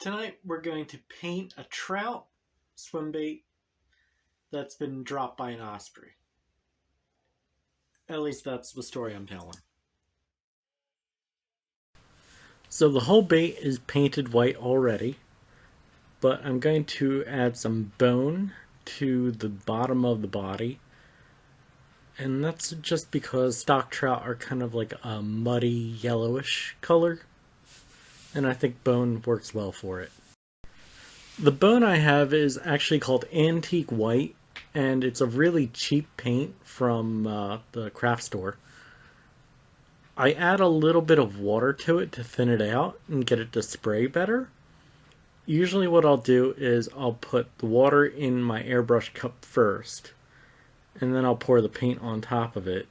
Tonight we're going to paint a trout swim bait that's been dropped by an osprey. At least that's the story I'm telling. So the whole bait is painted white already, but I'm going to add some bone to the bottom of the body. And that's just because stock trout are kind of like a muddy yellowish color, and I think bone works well for it. The bone I have is actually called Antique White, and it's a really cheap paint from the craft store. I add a little bit of water to it to thin it out and get it to spray better. Usually what I'll do is I'll put the water in my airbrush cup first, and then I'll pour the paint on top of it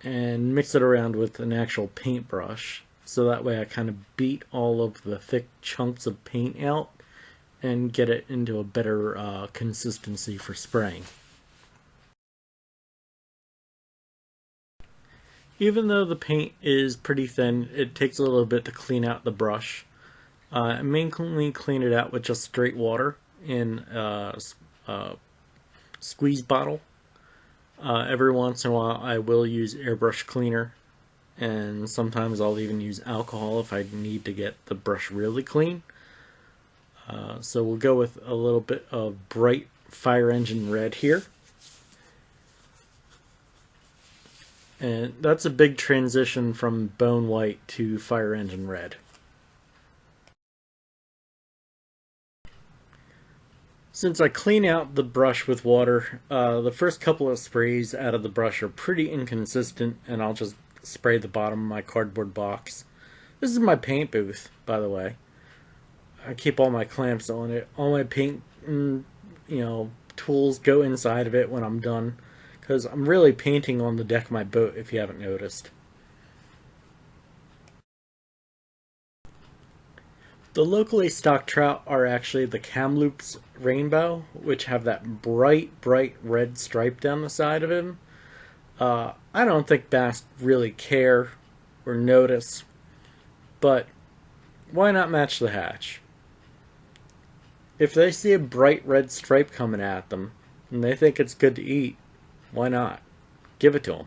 and mix it around with an actual paintbrush. So that way I kind of beat all of the thick chunks of paint out and get it into a better consistency for spraying. Even though the paint is pretty thin, it takes a little bit to clean out the brush. I mainly clean it out with just straight water in a squeeze bottle. Every once in a while I will use airbrush cleaner, and sometimes I'll even use alcohol if I need to get the brush really clean. So we'll go with a little bit of bright fire engine red here. And that's a big transition from bone white to fire engine red. Since I clean out the brush with water, the first couple of sprays out of the brush are pretty inconsistent, and I'll just spray the bottom of my cardboard box. This is my paint booth, by the way. I keep all my clamps on it. All my paint, tools go inside of it when I'm done, because I'm really painting on the deck of my boat, if you haven't noticed. The locally stocked trout are actually the Kamloops rainbow, which have that bright red stripe down the side of him. I don't think bass really care or notice, but why not match the hatch? If they see a bright red stripe coming at them and they think it's good to eat, why not? Give it to them.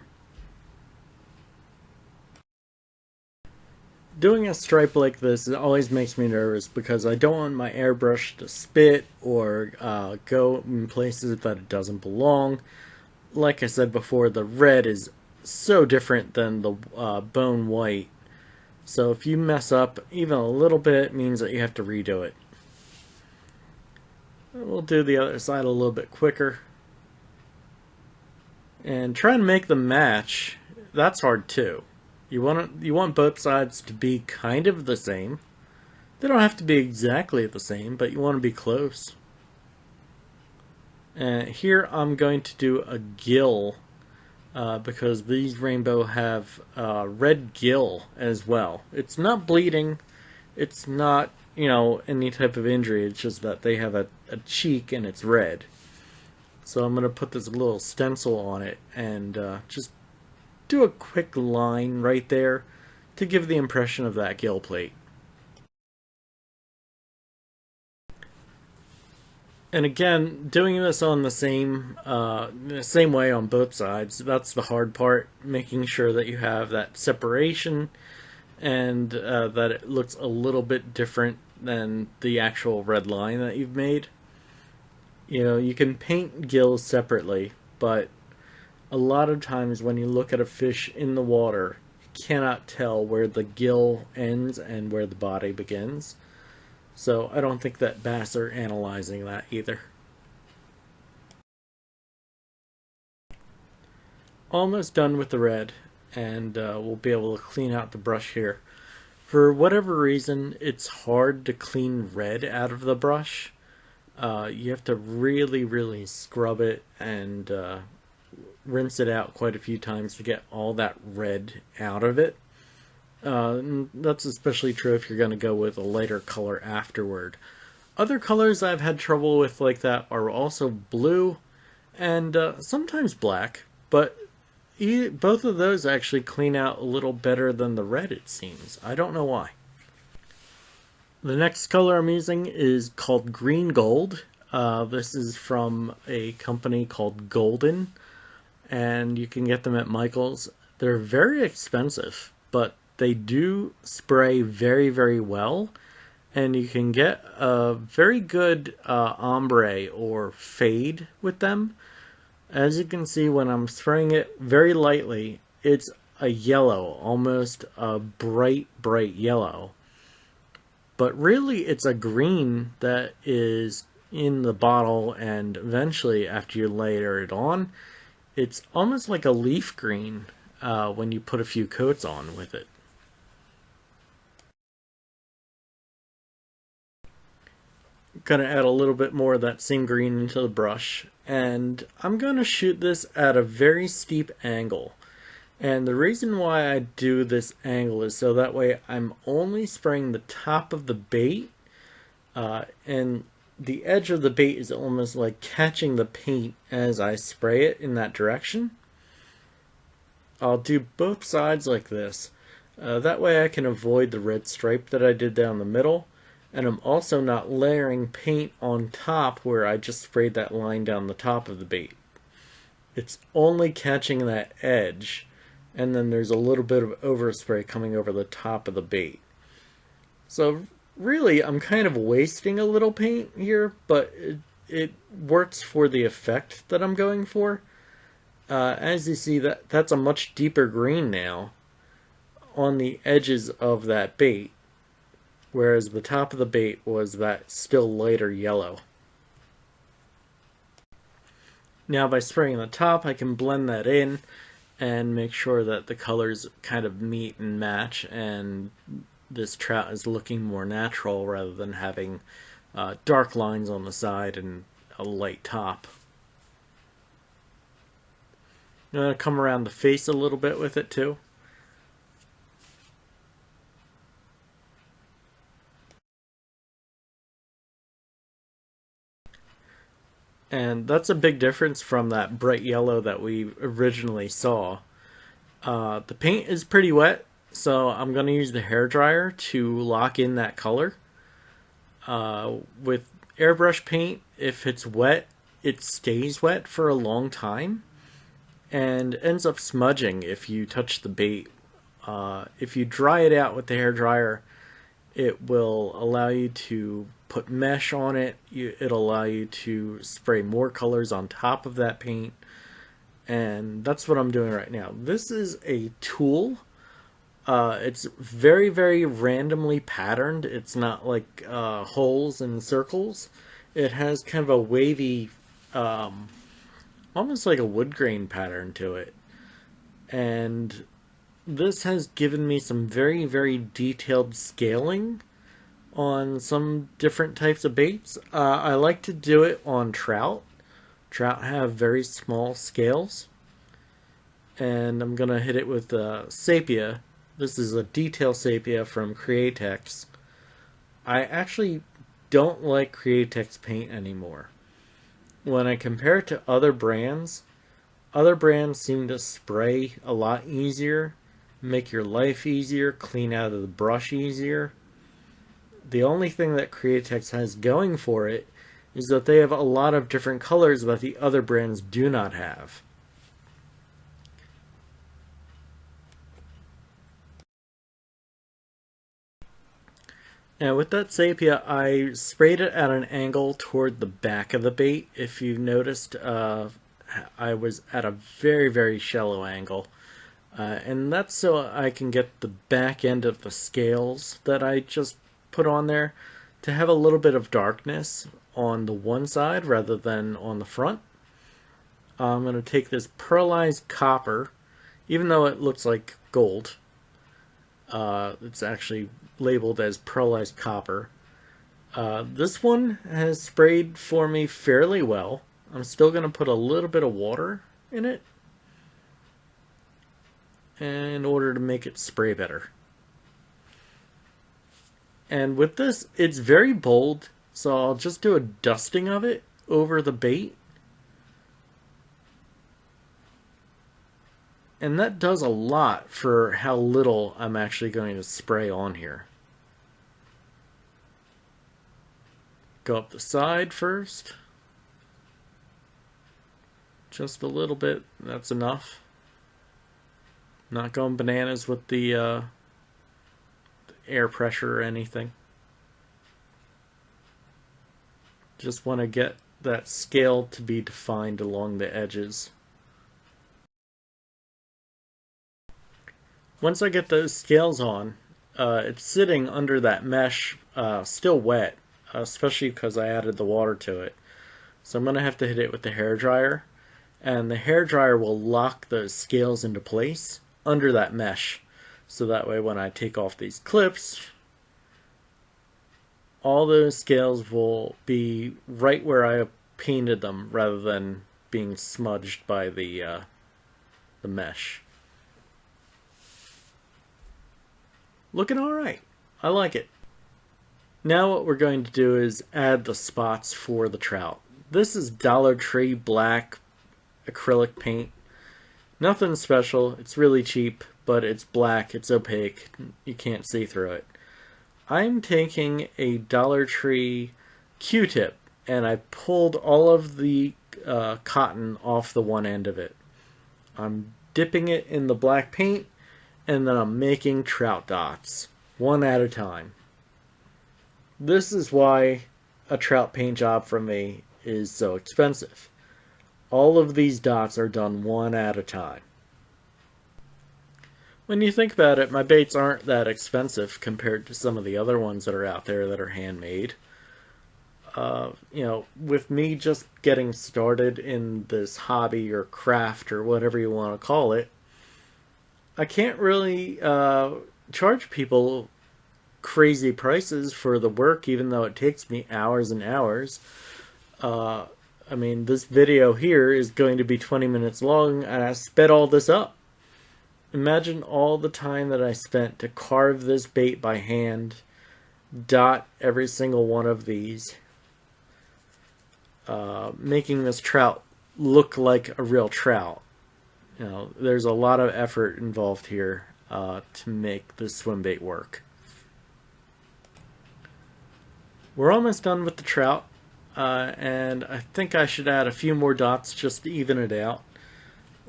Doing a stripe like this always makes me nervous because I don't want my airbrush to spit or go in places that it doesn't belong. Like I said before, the red is so different than the bone white. So if you mess up even a little bit, it means that you have to redo it. We'll do the other side a little bit quicker. And try and make them match. That's hard too. You want both sides to be kind of the same. They don't have to be exactly the same, but you want to be close. And here I'm going to do a gill because these rainbow have red gill as well. It's not bleeding. It's not, any type of injury. It's just that they have a cheek and it's red. So I'm going to put this little stencil on it and just do a quick line right there to give the impression of that gill plate. And again, doing this on the same way on both sides, that's the hard part, making sure that you have that separation and that it looks a little bit different than the actual red line that you've made. You can paint gills separately, but a lot of times when you look at a fish in the water, you cannot tell where the gill ends and where the body begins. So I don't think that bass are analyzing that either. Almost done with the red, and we'll be able to clean out the brush here. For whatever reason, it's hard to clean red out of the brush. You have to really scrub it and rinse it out quite a few times to get all that red out of it. That's especially true if you're going to go with a lighter color afterward. Other colors I've had trouble with like that are also blue and sometimes black, but both of those actually clean out a little better than the red, it seems. I don't know why. The next color I'm using is called green gold. This is from a company called Golden, and you can get them at Michael's. They're very expensive, but they do spray very, very well, and you can get a very good ombre or fade with them. As you can see, when I'm spraying it very lightly, it's a yellow, almost a bright, bright yellow. But really, it's a green that is in the bottle, and eventually, after you layer it on, it's almost like a leaf green when you put a few coats on with it. Gonna add a little bit more of that same green into the brush, and I'm gonna shoot this at a very steep angle. And the reason why I do this angle is so that way I'm only spraying the top of the bait, and the edge of the bait is almost like catching the paint as I spray it in that direction. I'll do both sides like this. That way I can avoid the red stripe that I did down the middle, and I'm also not layering paint on top where I just sprayed that line down the top of the bait. It's only catching that edge, and then there's a little bit of overspray coming over the top of the bait. So really, I'm kind of wasting a little paint here, but it works for the effect that I'm going for. As you see, that's a much deeper green now on the edges of that bait, whereas the top of the bait was that still lighter yellow. Now by spraying the top, I can blend that in and make sure that the colors kind of meet and match, and this trout is looking more natural rather than having dark lines on the side and a light top. I'm going to come around the face a little bit with it too. And that's a big difference from that bright yellow that we originally saw. The paint is pretty wet, so I'm going to use the hairdryer to lock in that color. With airbrush paint, if it's wet, it stays wet for a long time and ends up smudging if you touch the bait. If you dry it out with the hairdryer, it will allow you to put mesh on it. It'll allow you to spray more colors on top of that paint. And that's what I'm doing right now. This is a tool. It's very, very randomly patterned. It's not like holes and circles. It has kind of a wavy, almost like a wood grain pattern to it. And this has given me some very, very detailed scaling on some different types of baits. I like to do it on trout. Trout have very small scales. And I'm going to hit it with sepia. This is a detail sepia from Createx. I actually don't like Createx paint anymore. When I compare it to other brands seem to spray a lot easier, make your life easier, clean out of the brush easier. The only thing that Createx has going for it is that they have a lot of different colors that the other brands do not have. Now with that sepia, I sprayed it at an angle toward the back of the bait. If you noticed, I was at a very, very shallow angle. And that's so I can get the back end of the scales that I just put on there to have a little bit of darkness on the one side rather than on the front. I'm going to take this pearlized copper, even though it looks like gold. It's actually labeled as pearlized copper. This one has sprayed for me fairly well. I'm still going to put a little bit of water in it in order to make it spray better. And with this, it's very bold, so I'll just do a dusting of it over the bait. And that does a lot for how little I'm actually going to spray on here. Go up the side first. Just a little bit, that's enough. Not going bananas with the air pressure or anything. Just want to get that scale to be defined along the edges. Once I get those scales on, it's sitting under that mesh, still wet, especially because I added the water to it. So I'm going to have to hit it with the hairdryer, and the hairdryer will lock those scales into place under that mesh. So that way when I take off these clips, all those scales will be right where I painted them rather than being smudged by the mesh. Looking alright. I like it. Now what we're going to do is add the spots for the trout. This is Dollar Tree black acrylic paint. Nothing special. It's really cheap, but it's black. It's opaque. You can't see through it. I'm taking a Dollar Tree Q-tip and I pulled all of the cotton off the one end of it. I'm dipping it in the black paint and then I'm making trout dots, one at a time. This is why a trout paint job from me is so expensive. All of these dots are done one at a time. When you think about it, my baits aren't that expensive compared to some of the other ones that are out there that are handmade. With me just getting started in this hobby or craft or whatever you want to call it, I can't really charge people crazy prices for the work, even though it takes me hours and hours. This video here is going to be 20 minutes long, and I sped all this up. Imagine all the time that I spent to carve this bait by hand, dot every single one of these, making this trout look like a real trout. There's a lot of effort involved here to make this swim bait work. We're almost done with the trout, and I think I should add a few more dots just to even it out.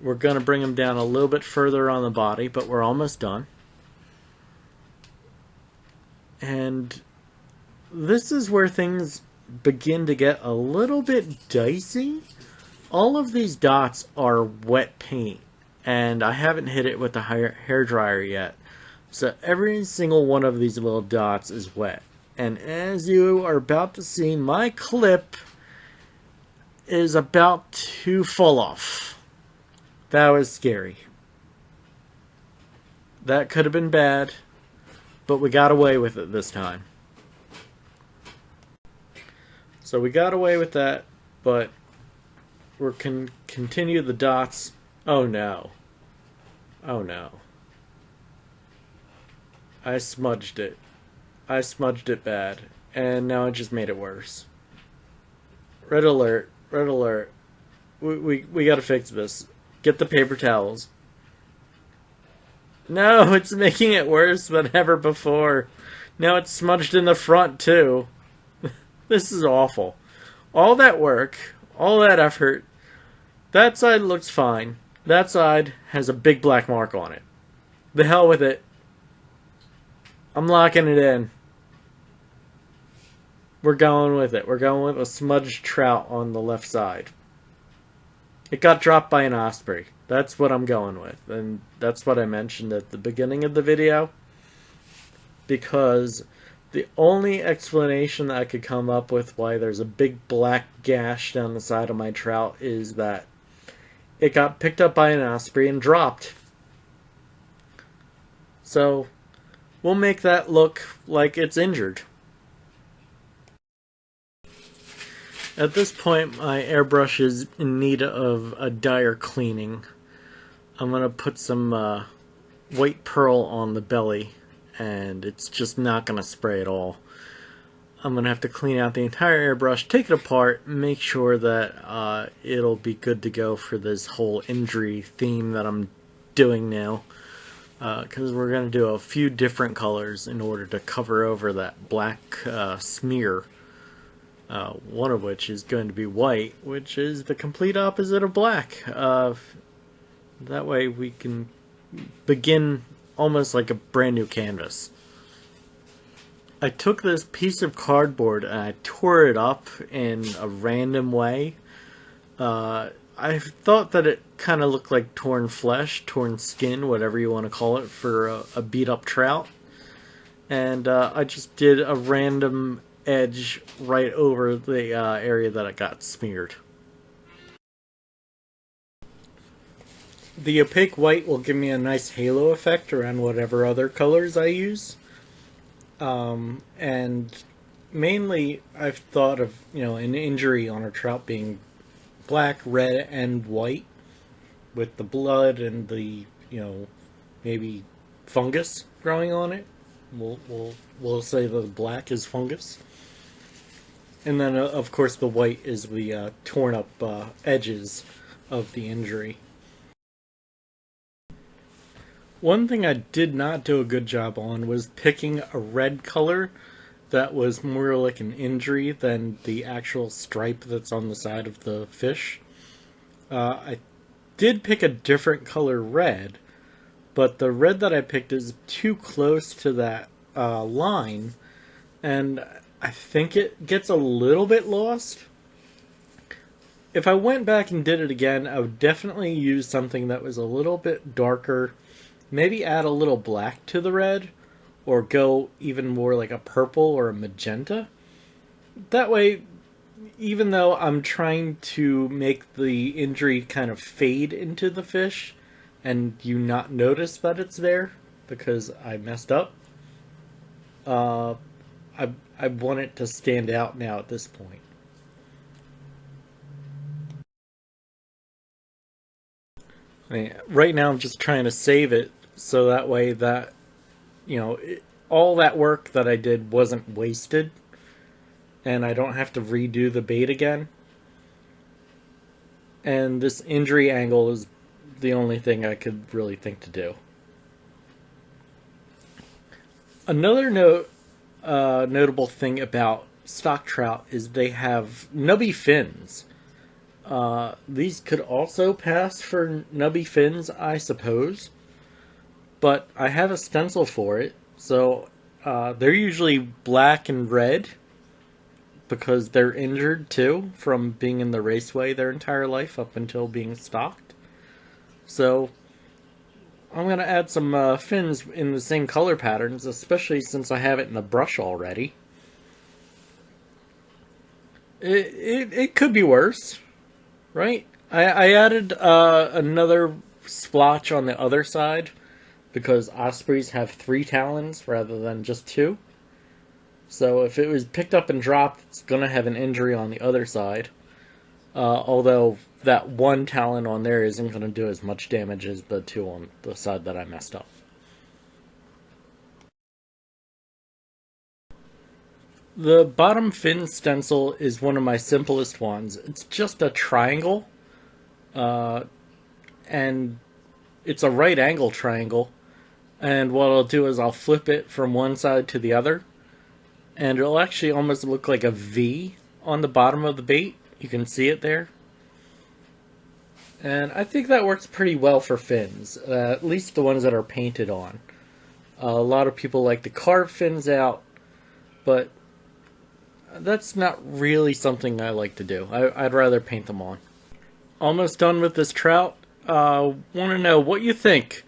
We're going to bring them down a little bit further on the body, but we're almost done. And this is where things begin to get a little bit dicey. All of these dots are wet paint, and I haven't hit it with the hair dryer yet. So every single one of these little dots is wet. And as you are about to see, my clip is about to fall off. That was scary. That could have been bad, but we got away with it this time. So we got away with that, but we're continue the dots. Oh no. Oh no. I smudged it. I smudged it bad, and now I just made it worse. Red alert. Red alert. We gotta fix this. Get the paper towels. No, it's making it worse than ever before. Now it's smudged in the front, too. This is awful. All that work, all that effort, that side looks fine. That side has a big black mark on it. The hell with it. I'm locking it in. We're going with it. We're going with a smudged trout on the left side. It got dropped by an osprey. That's what I'm going with. And that's what I mentioned at the beginning of the video. Because the only explanation that I could come up with why there's a big black gash down the side of my trout is that it got picked up by an osprey and dropped. So we'll make that look like it's injured. At this point, my airbrush is in need of a dire cleaning. I'm going to put some white pearl on the belly, and it's just not going to spray at all. I'm going to have to clean out the entire airbrush, take it apart, make sure that it'll be good to go for this whole injury theme that I'm doing now. Because we're going to do a few different colors in order to cover over that black smear. one of which is going to be white, which is the complete opposite of black. That way we can begin almost like a brand new canvas. I took this piece of cardboard and I tore it up in a random way. I thought that it kind of looked like torn flesh, torn skin, whatever you want to call it, for a beat up trout. And I just did a random edge right over the area that it got smeared. The opaque white will give me a nice halo effect around whatever other colors I use. And mainly I've thought of, an injury on a trout being black, red, and white with the blood and the, maybe fungus growing on it. We'll say that the black is fungus. And then, of course, the white is the torn up edges of the injury. One thing I did not do a good job on was picking a red color that was more like an injury than the actual stripe that's on the side of the fish. I did pick a different color red, but the red that I picked is too close to that line, and I think it gets a little bit lost. If I went back and did it again, I would definitely use something that was a little bit darker. Maybe add a little black to the red, or go even more like a purple or a magenta. That way, even though I'm trying to make the injury kind of fade into the fish, and you not notice that it's there because I messed up, I want it to stand out now at this point. Right now I'm just trying to save it so that way that, all that work that I did wasn't wasted and I don't have to redo the bait again. And this injury angle is the only thing I could really think to do. Another notable thing about stock trout is they have nubby fins. These could also pass for nubby fins, I suppose, but I have a stencil for it, so they're usually black and red because they're injured too from being in the raceway their entire life up until being stocked. So I'm going to add some fins in the same color patterns, especially since I have it in the brush already. It could be worse. Right? I added another splotch on the other side because ospreys have 3 talons rather than just 2. So if it was picked up and dropped, it's going to have an injury on the other side. Although that 1 talon on there isn't going to do as much damage as the 2 on the side that I messed up. The bottom fin stencil is one of my simplest ones. It's just a triangle, and it's a right angle triangle. And what I'll do is I'll flip it from one side to the other, and it'll actually almost look like a V on the bottom of the bait. You can see it there. And I think that works pretty well for fins, at least the ones that are painted on. A lot of people like to carve fins out, but that's not really something I like to do. I'd rather paint them on. Almost done with this trout. Want to know what you think.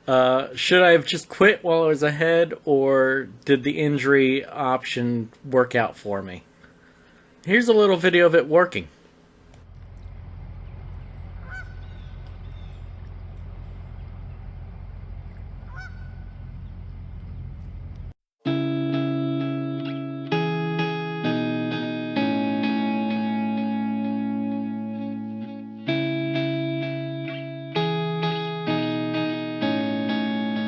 Should I have just quit while I was ahead, or did the injury option work out for me? Here's a little video of it working.